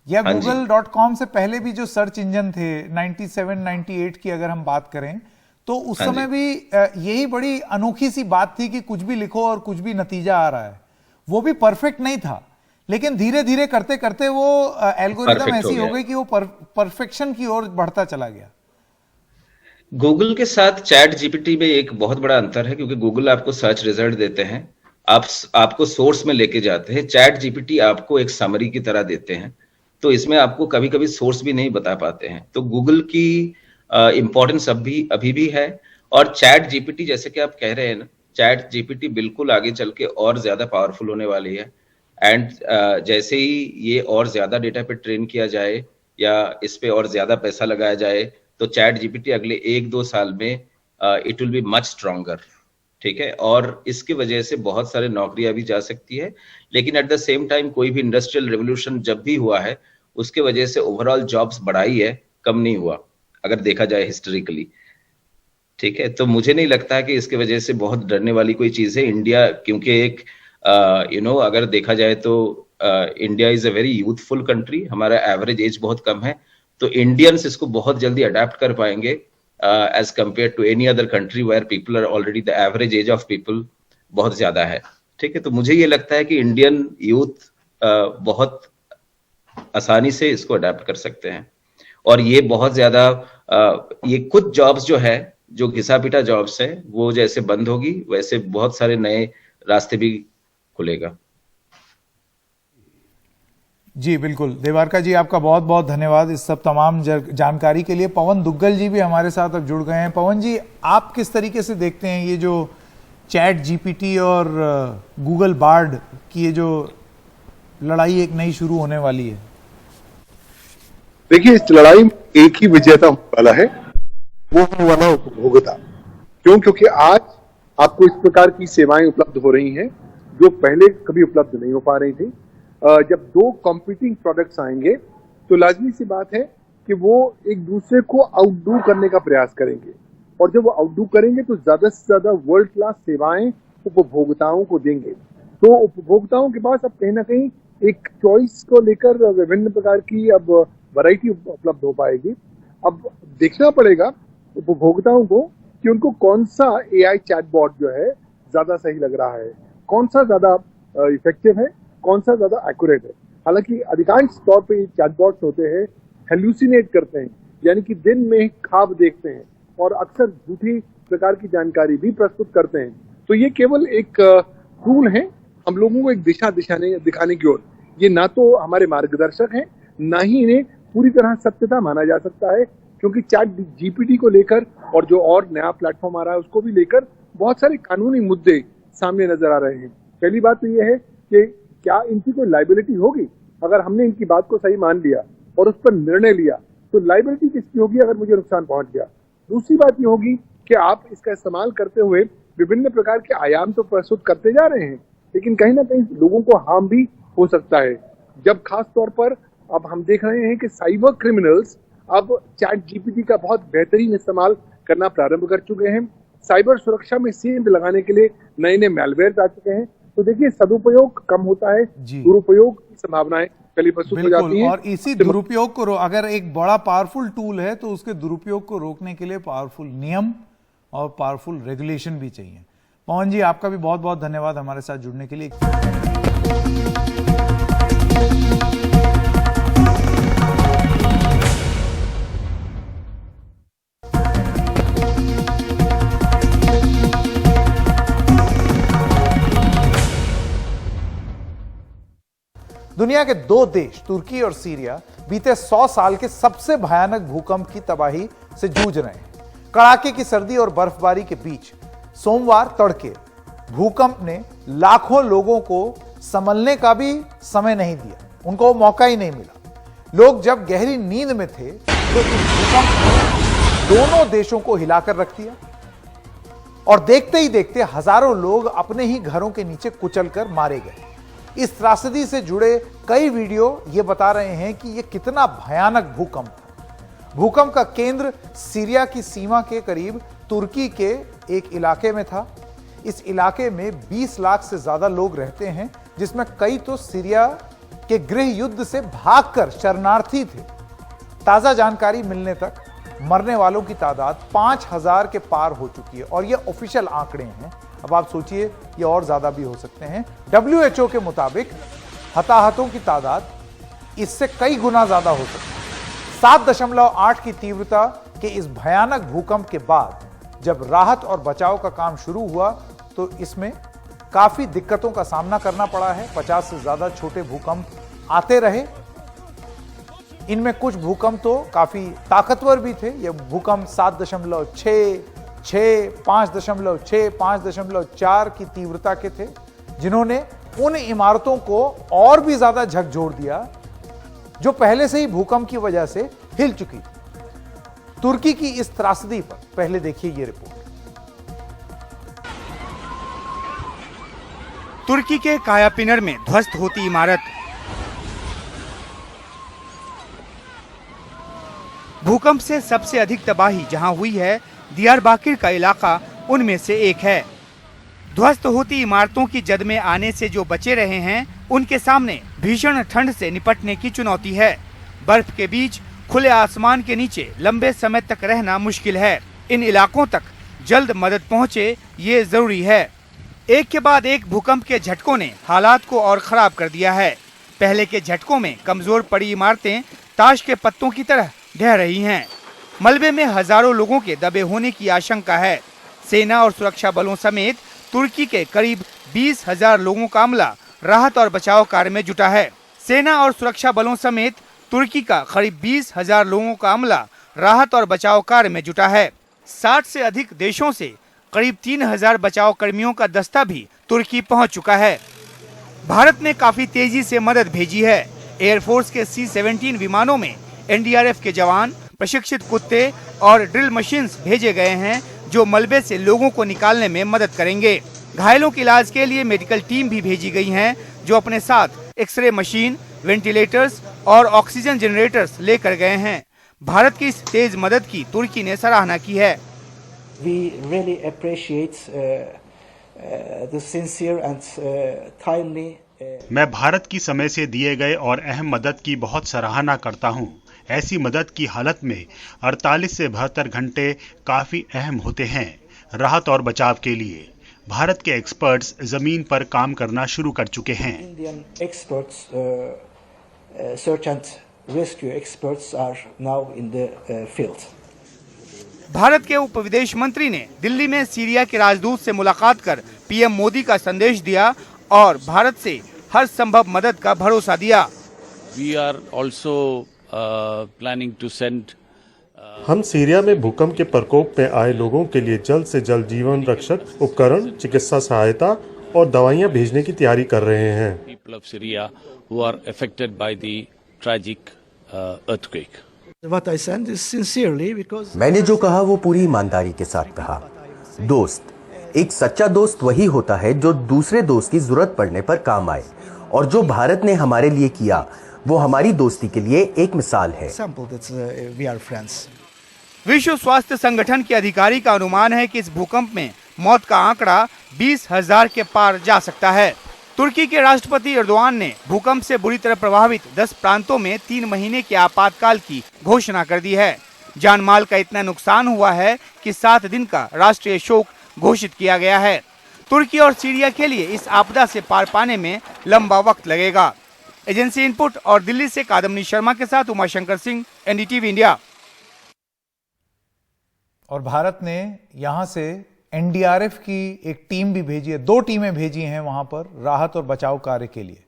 या हाँ जी। google.com से पहले भी जो सर्च इंजन थे 97 98 की अगर हम बात करें, तो उस हाँ समय भी यही बड़ी अनोखी सी बात थी कि कुछ भी लिखो और कुछ भी नतीजा आ रहा है। वो भी परफेक्ट नहीं था, लेकिन धीरे धीरे करते करते वो एल्गोरिदम Perfect ऐसी हो हो गया। गई कि वो परफेक्शन की ओर बढ़ता चला गया। गूगल के साथ चैट जीपीटी में एक बहुत बड़ा अंतर है, क्योंकि गूगल आपको सर्च रिजल्ट देते हैं, आपको सोर्स में लेके जाते हैं। चैट जीपीटी आपको एक समरी की तरह देते हैं, तो इसमें आपको कभी कभी सोर्स भी नहीं बता पाते हैं। तो गूगल की इंपॉर्टेंस अभी भी है। और चैट जीपीटी, जैसे कि आप कह रहे हैं ना, चैट जीपीटी बिल्कुल आगे चल के और ज्यादा पावरफुल होने वाली है। एंड जैसे ही ये और ज्यादा डेटा पे ट्रेन किया जाए या इस पे और ज्यादा पैसा लगाया जाए, तो चैट जीपीटी अगले 1-2 साल में it will be much stronger. ठीक है, और इसकी वजह से बहुत सारे नौकरियां भी जा सकती है। लेकिन एट द सेम टाइम कोई भी इंडस्ट्रियल रेवोल्यूशन जब भी हुआ है, उसके वजह से ओवरऑल जॉब्स बढ़ाई है, कम नहीं हुआ, अगर देखा जाए हिस्टोरिकली। ठीक है, तो मुझे नहीं लगता कि इसके वजह से बहुत डरने वाली कोई चीज है। इंडिया, क्योंकि एक अगर देखा जाए तो India is a very youthful country, हमारा एवरेज एज बहुत कम है, तो इंडियंस इसको बहुत जल्दी अडेप्ट कर पाएंगे as compared to any other country where people are already, the average age of people बहुत ज्यादा है। ठीक है, तो मुझे ये लगता है कि इंडियन यूथ बहुत आसानी से इसको अडेप्ट कर सकते हैं। और ये बहुत ज्यादा ये कुछ जॉब्स जो है, जो घिसा पिटा जॉब्स है, वो जैसे बंद होगी वैसे बहुत सारे नए रास्ते भी खुलेगा। जी बिल्कुल, देवारका जी आपका बहुत बहुत धन्यवाद इस सब तमाम जानकारी के लिए। पवन दुग्गल जी भी हमारे साथ अब जुड़ गए हैं। पवन जी, आप किस तरीके से देखते हैं ये जो चैट जीपीटी और गूगल बार्ड की ये जो लड़ाई एक नई शुरू होने वाली है? देखिए, इस लड़ाई में एक ही विजेता वाला है, वो होने वाला उपभोक्ता। क्यों? क्योंकि आज आपको इस प्रकार की सेवाएं उपलब्ध हो रही हैं जो पहले कभी उपलब्ध नहीं हो पा रही थी। जब दो कॉम्पिटिंग प्रोडक्ट्स आएंगे तो लाजमी सी बात है कि वो एक दूसरे को आउटडू करने का प्रयास करेंगे, और जब वो आउटडू करेंगे तो ज्यादा से ज्यादा वर्ल्ड क्लास सेवाएं उपभोक्ताओं को देंगे। तो उपभोक्ताओं के पास अब कहीं ना कहीं एक चॉइस को लेकर विभिन्न प्रकार की अब वैरायटी उपलब्ध हो पाएगी। अब देखना पड़ेगा उपभोक्ताओं को कि उनको कौन सा एआई चैटबॉट जो है ज्यादा सही लग रहा है, कौन सा ज्यादा इफेक्टिव है, कौन सा ज्यादा एक्यूरेट है। हालांकि अधिकांश तौर पे चैटबॉट्स होते हैं हेल्यूसिनेट करते हैं, यानी कि दिन में ख्वाब देखते हैं और अक्सर झूठी प्रकार की जानकारी भी प्रस्तुत करते हैं। तो ये केवल एक टूल है हम लोगों को एक दिशा दिखाने की ओर। ये ना तो हमारे मार्गदर्शक हैं, ना ही इन्हें पूरी तरह सत्यता माना जा सकता है, क्योंकि चैट जीपीटी को लेकर और जो और नया प्लेटफॉर्म आ रहा है उसको भी लेकर बहुत सारे कानूनी मुद्दे सामने नजर आ रहे हैं। पहली बात तो ये है कि क्या इनकी कोई लाइबिलिटी होगी? अगर हमने इनकी बात को सही मान लिया और उस पर निर्णय लिया तो लाइबिलिटी किसकी होगी अगर मुझे नुकसान पहुंच गया? दूसरी बात ये होगी कि आप इसका इस्तेमाल करते हुए विभिन्न प्रकार के आयाम तो प्रस्तुत करते जा रहे हैं, लेकिन कहीं ना कहीं लोगों को हार्म भी हो सकता है। जब खास तौर पर अब हम देख रहे हैं कि साइबर क्रिमिनल्स अब चैट जीपीटी का बहुत बेहतरीन इस्तेमाल करना प्रारंभ कर चुके हैं। साइबर सुरक्षा में सेंध लगाने के लिए नए नए मैलवेयर आ चुके हैं। तो देखिए, सदुपयोग कम होता है, दुरुपयोग की संभावनाएं पहले प्रस्तुत हो जाती हैं। और इसी दुरुपयोग को अगर एक बड़ा पावरफुल टूल है तो उसके दुरुपयोग को रोकने के लिए पावरफुल नियम और पावरफुल रेगुलेशन भी चाहिए। पवन जी, आपका भी बहुत बहुत धन्यवाद हमारे साथ जुड़ने के लिए। दुनिया के दो देश तुर्की और सीरिया बीते 100 साल के सबसे भयानक भूकंप की तबाही से जूझ रहे हैं। कड़ाके की सर्दी और बर्फबारी के बीच सोमवार तड़के भूकंप ने लाखों लोगों को संभलने का भी समय नहीं दिया, उनको मौका ही नहीं मिला। लोग जब गहरी नींद में थे तो इस भूकंप ने दोनों देशों को हिलाकर रख दिया और देखते ही देखते हजारों लोग अपने ही घरों के नीचे कुचलकर मारे गए। इस त्रासदी से जुड़े कई वीडियो ये बता रहे हैं कि यह कितना भयानक भूकंप था। भूकंप का केंद्र सीरिया की सीमा के करीब तुर्की के एक इलाके में था। इस इलाके में 20 लाख से ज्यादा लोग रहते हैं, जिसमें कई तो सीरिया के गृह युद्ध से भागकर शरणार्थी थे। ताजा जानकारी मिलने तक मरने वालों की तादाद 5000 के पार हो चुकी है और ये ऑफिशियल आंकड़े हैं। अब आप सोचिए ये और ज्यादा भी हो सकते हैं। WHO के मुताबिक हताहतों की तादाद इससे कई गुना ज्यादा हो सकती है। 7.8 की तीव्रता के इस भयानक भूकंप के बाद जब राहत और बचाव का काम शुरू हुआ तो इसमें काफी दिक्कतों का सामना करना पड़ा है। 50 से ज्यादा छोटे भूकंप आते रहे। इनमें कुछ भूकंप तो काफी ताकतवर भी थे। यह भूकंप 7.6, 5.6, 5.4 की तीव्रता के थे, जिन्होंने उन इमारतों को और भी ज्यादा झकझोर दिया जो पहले से ही भूकंप की वजह से हिल चुकी थी। तुर्की की इस त्रासदी पर पहले देखिए ये रिपोर्ट। तुर्की के कायापिनर में ध्वस्त होती इमारत। भूकंप से सबसे अधिक तबाही जहां हुई है, दियारबाकिर का इलाका उनमें से एक है। ध्वस्त होती इमारतों की जद में आने से जो बचे रहे हैं, उनके सामने भीषण ठंड से निपटने की चुनौती है। बर्फ के बीच खुले आसमान के नीचे लंबे समय तक रहना मुश्किल है। इन इलाकों तक जल्द मदद पहुंचे, ये जरूरी है। एक के बाद एक भूकंप के झटकों ने हालात को और खराब कर दिया है। पहले के झटकों में कमजोर पड़ी इमारतें ताश के पत्तों की तरह ढह रही हैं। मलबे में हजारों लोगों के दबे होने की आशंका है। सेना और सुरक्षा बलों समेत तुर्की के करीब 20,000 लोगों का अमला राहत और बचाव कार्य में जुटा है। सेना और सुरक्षा बलों समेत तुर्की का करीब 20,000 लोगों का अमला राहत और बचाव कार्य में जुटा है। 60 से अधिक देशों से करीब 3,000 बचाव कर्मियों का दस्ता भी तुर्की पहुंच चुका है। भारत ने काफी तेजी से मदद भेजी है। एयरफोर्स के C-17 विमानों में NDRF के जवान, प्रशिक्षित कुत्ते और ड्रिल मशीन्स भेजे गए हैं, जो मलबे से लोगों को निकालने में मदद करेंगे। घायलों के इलाज के लिए मेडिकल टीम भी भेजी गई हैं, जो अपने साथ एक्सरे मशीन, वेंटिलेटर्स और ऑक्सीजन जनरेटर्स लेकर गए हैं। भारत की इस तेज मदद की तुर्की ने सराहना की है। We really appreciate the sincere and timely. मैं भारत की समय से दिए गए और अहम मदद की बहुत सराहना करता हूं। ऐसी मदद की हालत में 48 से 72 घंटे काफी अहम होते हैं। राहत और बचाव के लिए भारत के एक्सपर्ट्स जमीन पर काम करना शुरू कर चुके हैं। Indian experts, search and rescue experts are now in the field. Bharat के उप विदेश मंत्री ने दिल्ली में सीरिया के राजदूत से मुलाकात कर पीएम मोदी का संदेश दिया और भारत से हर संभव मदद का भरोसा दिया। We are also planning to send. हम सीरिया में भूकंप के प्रकोप में आए लोगों के लिए जल्द से जल्द जीवन रक्षक उपकरण, चिकित्सा सहायता और दवाइयां भेजने की तैयारी कर रहे हैं। People of Syria who are affected by the tragic earthquake. What I said is sincerely because मैंने जो कहा वो पूरी ईमानदारी के साथ कहा। दोस्त, एक सच्चा दोस्त वही होता है जो दूसरे दोस्त की जरूरत पड़ने पर काम आए, और जो भारत ने हमारे लिए किया वो हमारी दोस्ती के लिए एक मिसाल है। विश्व स्वास्थ्य संगठन के अधिकारी का अनुमान है कि इस भूकंप में मौत का आंकड़ा 20,000 के पार जा सकता है। तुर्की के राष्ट्रपति एर्दोआन ने भूकंप से बुरी तरह प्रभावित 10 प्रांतों में 3 महीने के आपातकाल की घोषणा कर दी है। जानमाल का इतना नुकसान हुआ है कि 7 दिन का राष्ट्रीय शोक घोषित किया गया है। तुर्की और सीरिया के लिए इस आपदा से पार पाने में लंबा वक्त लगेगा। एजेंसी इनपुट और दिल्ली से कादम्बनी शर्मा के साथ उमाशंकर सिंह, NDTV इंडिया। और भारत ने यहां से NDRF की एक टीम भी भेजी है, 2 टीमें भेजी हैं वहां पर राहत और बचाव कार्य के लिए।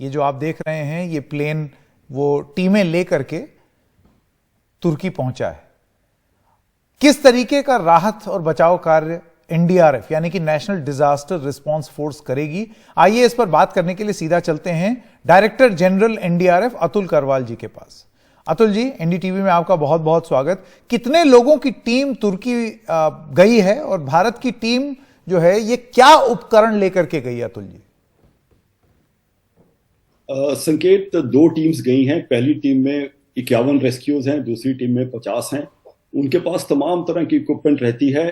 ये जो आप देख रहे हैं ये प्लेन वो टीमें लेकर के तुर्की पहुंचा है। किस तरीके का राहत और बचाव कार्य एनडीआरएफ यानी कि नेशनल डिजास्टर रिस्पांस फोर्स करेगी, आइए इस पर बात करने के लिए सीधा चलते हैं director general NDRF Atul Karwal ji के पास। अतुल जी, एनडीटीवी में आपका बहुत बहुत स्वागत। कितने लोगों की टीम तुर्की गई है और भारत की टीम जो है ये क्या उपकरण लेकर के गई? अतुल जी। संकेत, 2 टीम्स गई हैं। पहली टीम में 51 रेस्क्यूज हैं, दूसरी टीम में 50 हैं। उनके पास तमाम तरह की इक्विपमेंट रहती है।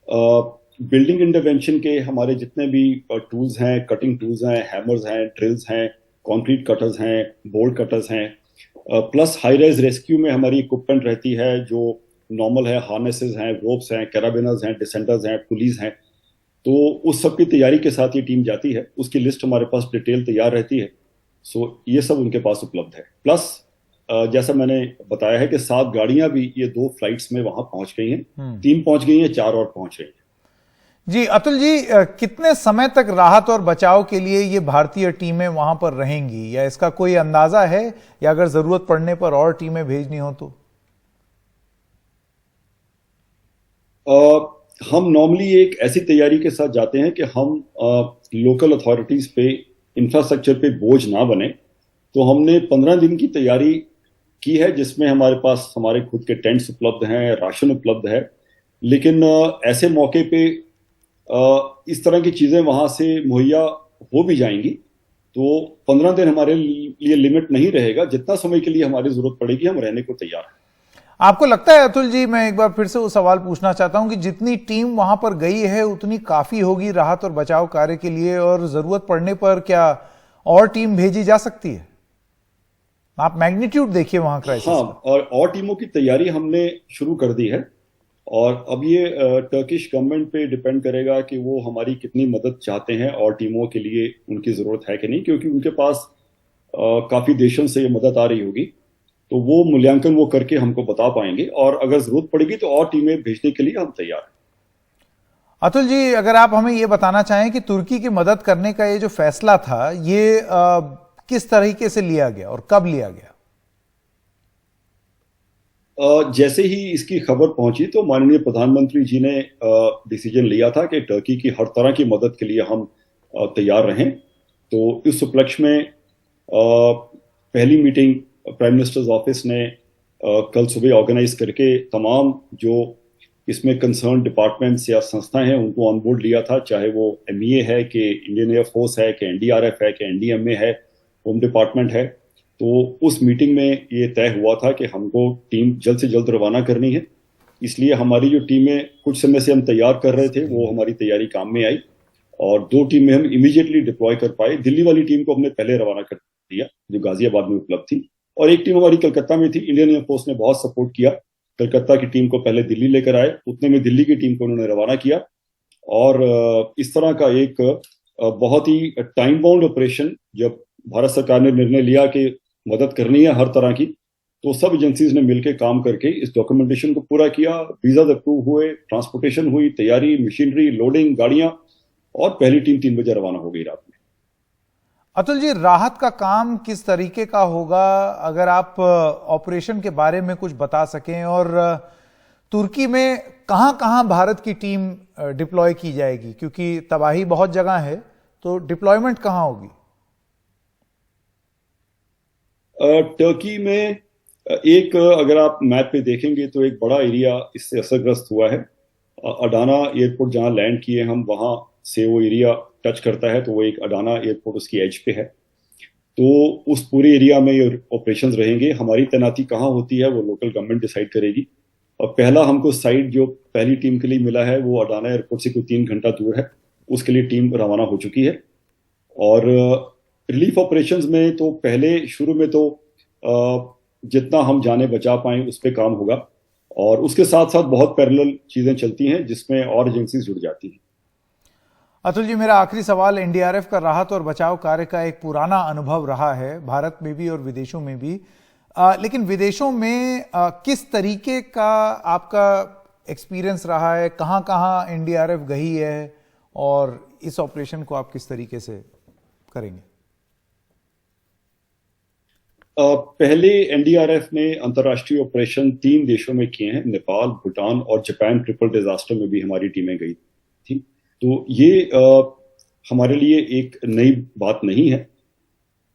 बिल्डिंग इंटरवेंशन के हमारे जितने भी टूल्स हैं, कटिंग टूल्स हैं, हैमर्स हैं, ड्रिल्स हैं, कंक्रीट कटर्स हैं, बोल्ट कटर्स हैं, प्लस हाई राइज रेस्क्यू में हमारी इक्विपमेंट रहती है जो नॉर्मल है, हार्नेसेस हैं, रोप्स हैं, कैराबिनर्स हैं, डिसेंडर्स हैं, पुलिस हैं। तो उस सब की तैयारी के साथ ये टीम जाती है। उसकी लिस्ट हमारे पास डिटेल तैयार रहती है। सो ये सब उनके पास उपलब्ध है। प्लस जैसा मैंने बताया है कि 7 गाड़ियां भी ये 2 फ्लाइट्स में वहां पहुंच गई हैं। 3 पहुंच गई हैं, 4 और पहुंच गई हैं। जी अतुल जी, कितने समय तक राहत और बचाव के लिए ये भारतीय टीमें वहां पर रहेंगी, या इसका कोई अंदाजा है, या अगर जरूरत पड़ने पर और टीमें भेजनी हो तो? हम नॉर्मली एक ऐसी तैयारी के साथ जाते हैं कि हम लोकल अथॉरिटीज पे, इंफ्रास्ट्रक्चर पे बोझ ना बने। तो हमने 15 दिन की तैयारी की है जिसमें हमारे पास हमारे खुद के टेंट्स उपलब्ध हैं, राशन उपलब्ध है। लेकिन ऐसे मौके पे इस तरह की चीजें वहां से मुहैया हो भी जाएंगी तो 15 दिन हमारे लिए लिमिट नहीं रहेगा। जितना समय के लिए हमारी जरूरत पड़ेगी हम रहने को तैयार हैं। आपको लगता है अतुल जी, मैं एक बार फिर से वो सवाल पूछना चाहता हूं कि जितनी टीम वहां पर गई है उतनी काफी होगी राहत और बचाव कार्य के लिए, और जरूरत पड़ने पर क्या और टीम भेजी जा सकती है? आप मैग्नीट्यूड देखिए वहां क्राइसिस। हाँ, और टीमों की तैयारी हमने शुरू कर दी है। और अब ये टर्किश गवर्नमेंट पे डिपेंड करेगा कि वो हमारी कितनी मदद चाहते हैं और टीमों के लिए उनकी जरूरत है कि नहीं, क्योंकि उनके पास काफी देशों से ये मदद आ रही होगी। तो वो मूल्यांकन वो करके हमको बता पाएंगे, और अगर जरूरत पड़ेगी तो और टीमें भेजने के लिए हम तैयार हैं। अतुल जी, अगर आप हमें ये बताना चाहें कि तुर्की की मदद करने का ये जो फैसला था ये किस तरीके से लिया गया और कब लिया गया? जैसे ही इसकी खबर पहुंची तो माननीय प्रधानमंत्री जी ने डिसीजन लिया था कि टर्की की हर तरह की मदद के लिए हम तैयार रहें। तो इस उपलक्ष्य में पहली मीटिंग प्राइम मिनिस्टर्स ऑफिस ने कल सुबह ऑर्गेनाइज करके तमाम जो इसमें कंसर्न डिपार्टमेंट्स या संस्थाएं हैं उनको ऑन बोर्ड लिया था, चाहे वो एमईए है कि इंडियन एयरफोर्स है कि एनडीआरएफ है कि एनडीएमए है, होम डिपार्टमेंट है। तो उस मीटिंग में ये तय हुआ था कि हमको टीम जल्द से जल्द रवाना करनी है। इसलिए हमारी जो टीमें कुछ समय से हम तैयार कर रहे थे वो हमारी तैयारी काम में आई, और 2 टीमें हम इमीडिएटली डिप्लॉय कर पाए। दिल्ली वाली टीम को हमने पहले रवाना कर दिया जो गाजियाबाद में उपलब्ध थी, और एक टीम हमारी कलकत्ता में थी। इंडियन एयरफोर्स ने बहुत सपोर्ट किया, कलकत्ता की टीम को पहले दिल्ली लेकर आए, उतने में दिल्ली की टीम को उन्होंने रवाना किया। और इस तरह का एक बहुत ही टाइम बाउंड ऑपरेशन, जब भारत सरकार ने निर्णय लिया कि मदद करनी है हर तरह की, तो सब एजेंसीज ने मिलकर काम करके इस डॉक्यूमेंटेशन को पूरा किया। वीजा अप्रूव हुए, ट्रांसपोर्टेशन हुई, तैयारी, मशीनरी, लोडिंग, गाड़ियां, और पहली टीम 3 बजे रवाना हो गई रात में। अतुल जी, राहत का काम किस तरीके का होगा, अगर आप ऑपरेशन के बारे में कुछ बता सकें, और तुर्की में कहां कहां भारत की टीम डिप्लॉय की जाएगी, क्योंकि तबाही बहुत जगह है, तो डिप्लॉयमेंट कहां होगी? टर्की में एक, अगर आप मैप पे देखेंगे तो एक बड़ा एरिया इससे असरग्रस्त हुआ है। अडाना एयरपोर्ट जहां लैंड किए हम, वहां से वो एरिया टच करता है, तो वो एक अडाना एयरपोर्ट उसकी एज पे है। तो उस पूरे एरिया में ये ऑपरेशंस रहेंगे। हमारी तैनाती कहाँ होती है वो लोकल गवर्नमेंट डिसाइड करेगी। और पहला हमको साइट जो पहली टीम के लिए मिला है वो अडाना एयरपोर्ट से कोई 3 घंटा दूर है, उसके लिए टीम रवाना हो चुकी है। और रिलीफ ऑपरेशंस में तो पहले शुरू में तो जितना हम जाने बचा पाएं उस पर काम होगा, और उसके साथ साथ बहुत पैरेलल चीजें चलती हैं जिसमें और एजेंसीज जुड़ जाती हैं। अतुल जी, मेरा आखिरी सवाल, एनडीआरएफ का राहत और बचाव कार्य का एक पुराना अनुभव रहा है भारत में भी और विदेशों में भी, लेकिन विदेशों में किस तरीके का आपका एक्सपीरियंस रहा है? कहां कहां एनडीआरएफ गई है और इस ऑपरेशन को आप किस तरीके से करेंगे? पहले एनडीआरएफ ने अंतर्राष्ट्रीय ऑपरेशन 3 देशों में किए हैं, नेपाल, भूटान और जापान। ट्रिपल डिजास्टर में भी हमारी टीमें गई थी। तो ये हमारे लिए एक नई बात नहीं है,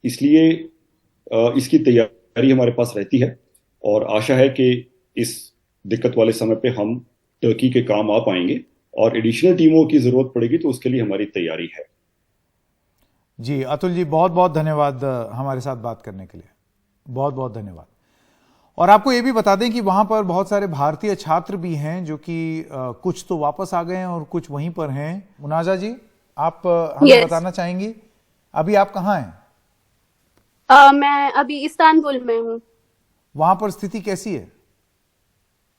इसलिए इसकी तैयारी हमारे पास रहती है और आशा है कि इस दिक्कत वाले समय पे हम टर्की के काम आ पाएंगे और एडिशनल टीमों की जरूरत पड़ेगी तो उसके लिए हमारी तैयारी है। जी अतुल जी, बहुत बहुत धन्यवाद हमारे साथ बात करने के लिए, बहुत बहुत धन्यवाद। और आपको ये भी बता दें कि वहां पर बहुत सारे भारतीय छात्र भी हैं जो कि कुछ तो वापस आ गए हैं और कुछ वहीं पर हैं। मुनाजा जी, आप हमें बताना चाहेंगी अभी आप कहाँ हैं? मैं अभी इस्तांबुल में हूँ। वहां पर स्थिति कैसी है?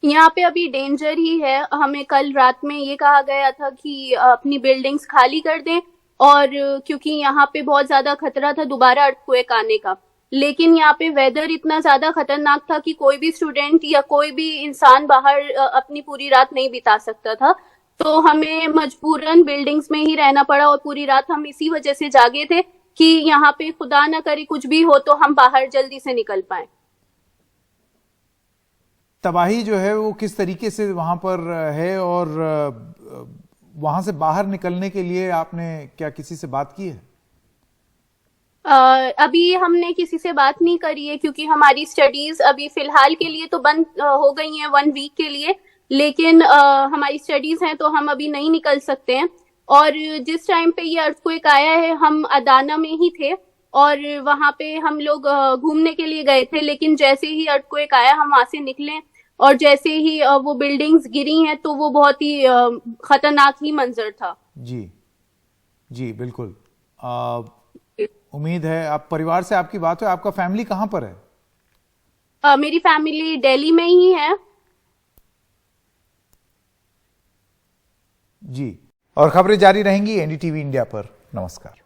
यहाँ पे अभी डेंजर ही है। हमें कल रात में ये कहा गया था कि अपनी बिल्डिंग्स खाली कर दें, और क्योंकि यहाँ पे बहुत ज्यादा खतरा था दोबारा अर्थक्वेक आने का। लेकिन यहाँ पे वेदर इतना ज्यादा खतरनाक था कि कोई भी स्टूडेंट या कोई भी इंसान बाहर अपनी पूरी रात नहीं बिता सकता था। तो हमें मजबूरन बिल्डिंग्स में ही रहना पड़ा और पूरी रात हम इसी वजह से जागे थे कि यहाँ पे खुदा ना करे कुछ भी हो तो हम बाहर जल्दी से निकल पाए। तबाही जो है वो किस तरीके से वहां पर है और वहां से बाहर निकलने के लिए आपने क्या किसी से बात की है? अभी हमने किसी से बात नहीं करी है क्योंकि हमारी स्टडीज अभी फिलहाल के लिए तो बंद हो गई हैं 1 वीक के लिए। लेकिन हमारी स्टडीज हैं तो हम अभी नहीं निकल सकते हैं। और जिस टाइम पे ये अर्थक्वेक आया है हम अदाना में ही थे और वहां पे हम लोग घूमने के लिए गए थे। लेकिन जैसे ही अर्थक्वेक आया हम वहां से निकले और जैसे ही वो बिल्डिंग्स गिरी हैं तो वो बहुत ही खतरनाक ही मंजर था। जी जी बिल्कुल। उम्मीद है आप परिवार से आपकी बात हो। आपका फैमिली कहां पर है? मेरी फैमिली दिल्ली में ही है। जी, और खबरें जारी रहेंगी एनडीटीवी इंडिया पर। नमस्कार।